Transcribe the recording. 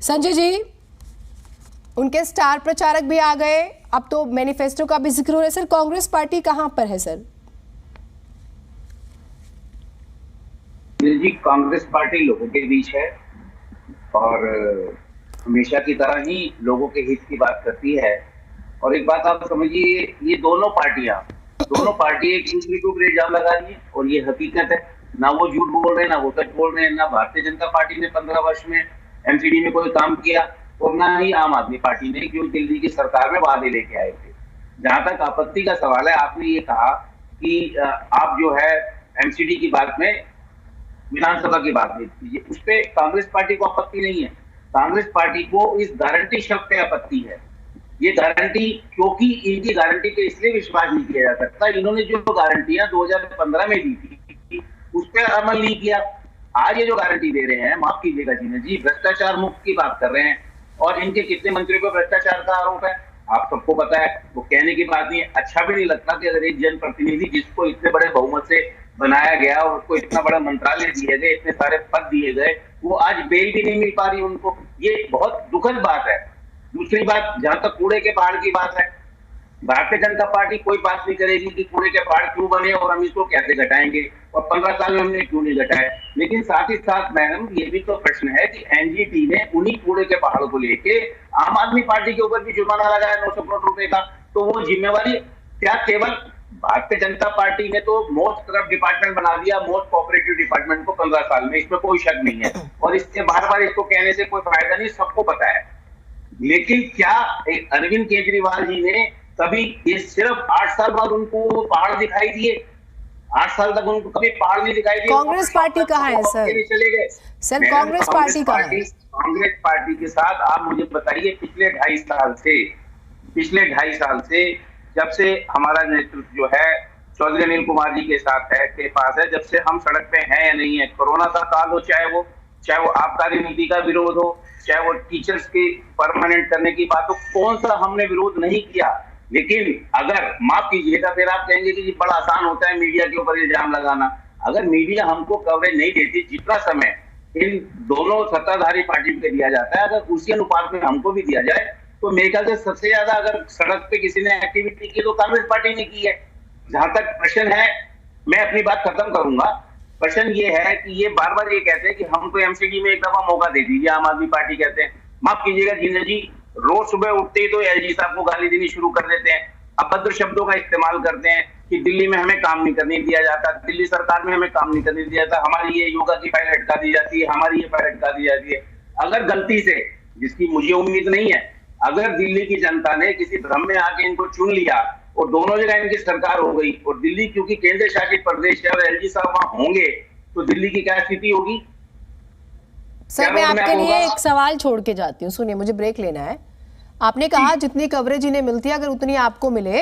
संजय जी, उनके स्टार प्रचारक भी आ गए, अब तो मैनिफेस्टो का भी जिक्र हो रहा है। सर, कांग्रेस पार्टी कहां पर है सर? जी, कांग्रेस पार्टी लोगों के बीच है और हमेशा की तरह ही लोगों के हित की बात करती है। और एक बात आप समझिए, ये दोनों पार्टी एक दूसरे के ऊपर इल्जाम लगा रही है और ये हकीकत है। ना वो झूठ बोल रहे हैं, ना वो सच बोल रहे हैं। ना भारतीय जनता पार्टी ने 15 वर्ष में एमसीडी में कोई काम किया और ना ही आम आदमी पार्टी ने, जो दिल्ली की सरकार में वादे लेके आए थे। जहां तक आपत्ति का सवाल है, आपने ये कहा कि आप जो है एमसीडी की बात में विधानसभा की बात कीजिए, उस पर कांग्रेस पार्टी को आपत्ति नहीं है। कांग्रेस पार्टी को इस गारंटी शब्द पे आपत्ति है। ये गारंटी, क्योंकि इनकी गारंटी पे इसलिए विश्वास नहीं किया जा सकता, इन्होंने जो गारंटियां 2015 में दी थी उस पर अमल नहीं किया। आज ये जो गारंटी दे रहे हैं, माफ कीजिएगा जी, भ्रष्टाचार मुक्त की बात कर रहे हैं और इनके कितने मंत्रियों पर भ्रष्टाचार का आरोप है आप सबको पता है। वो कहने की बात नहीं है। अच्छा भी नहीं लगता कि अगर एक जनप्रतिनिधि जिसको इतने बड़े बहुमत से बनाया गया और उसको इतना बड़ा मंत्रालय दिए गए, इतने सारे पद दिए गए, वो आज बेल भी नहीं मिल पा रही उनको। ये बहुत दुखद बात है। दूसरी बात, जहां तक कूड़े के पहाड़ की बात है, भारतीय जनता पार्टी कोई बात नहीं करेगी कि कूड़े के पहाड़ क्यों बने और हम इसको कैसे घटाएंगे और 15 साल में हमने क्यों नहीं घटाए। लेकिन साथ ही साथ मैडम, ये भी तो प्रश्न है कि एनजीटी ने उन्हीं कूड़े के पहाड़ को लेके आम आदमी पार्टी के ऊपर भी जुर्माना लगाया 900 करोड़ रुपए का। तो वो जिम्मेवारी क्या केवल भारतीय जनता पार्टी ने तो मोस्ट करप्ट डिपार्टमेंट बना दिया, मोस्ट कोऑपरेटिव डिपार्टमेंट को 15 साल में, इसमें कोई शक नहीं है। और इससे बार बार इसको कहने से कोई फायदा नहीं, सबको पता है। लेकिन क्या अरविंद केजरीवाल जी ने कभी, ये सिर्फ 8 साल बाद उनको पहाड़ दिखाई दिए? 8 साल तक उनको कभी पहाड़ नहीं दिखाई दिए। कांग्रेस पार्टी कहाँ है सर? चले गए सर, कांग्रेस पार्टी कहाँ है? कांग्रेस पार्टी के साथ आप मुझे बताइए, पिछले 2.5 साल से जब से हमारा नेतृत्व जो है चौधरी अनिल कुमार जी के साथ है, के पास है, जब से हम सड़क पे हैं या नहीं है, कोरोना का काल हो, चाहे वो आबकारी नीति का विरोध हो, चाहे वो टीचर्स के परमानेंट करने की बात हो, कौन सा हमने विरोध नहीं किया। लेकिन अगर, माफ कीजिएगा, फिर आप कहेंगे कि बड़ा आसान होता है मीडिया के ऊपर इल्जाम लगाना। अगर मीडिया हमको कवरेज नहीं देती, जितना समय इन दोनों सत्ताधारी पार्टी को दिया जाता है, अगर उसी अनुपात में हमको भी दिया जाए, तो मेरे ख्याल से सबसे ज्यादा अगर सड़क पे किसी ने एक्टिविटी की तो कांग्रेस पार्टी ने की है। जहां तक प्रश्न है, मैं अपनी बात खत्म करूंगा। प्रश्न ये है कि ये बार बार ये कहते हैं कि हमको एमसीडी में एक दफा मौका दे दीजिए, आम आदमी पार्टी कहते हैं। माफ कीजिएगा जिंदर जी, रोज सुबह उठते ही तो एलजी साहब को गाली देनी शुरू कर देते हैं, अभद्र शब्दों का इस्तेमाल करते हैं कि दिल्ली में हमें काम नहीं करने दिया जाता, दिल्ली सरकार में हमें काम नहीं करने दिया जाता, हमारी ये योगा की फाइल हटका दी जाती है, हमारी ये फाइल हटका दी जाती है। अगर गलती से, जिसकी मुझे उम्मीद नहीं है, अगर दिल्ली की जनता ने किसी भ्रम में आके इनको चुन लिया और दोनों जगह इनकी सरकार हो गई, और दिल्ली क्योंकि केंद्र शासित प्रदेश है और एलजी साहब वहां होंगे, तो दिल्ली की क्या स्थिति होगी? सर, मैं आपके लिए एक सवाल छोड़ के जाती हूँ, सुनिए, मुझे ब्रेक लेना है। आपने कहा जितनी कवरेज इन्हें मिलती है, अगर उतनी आपको मिले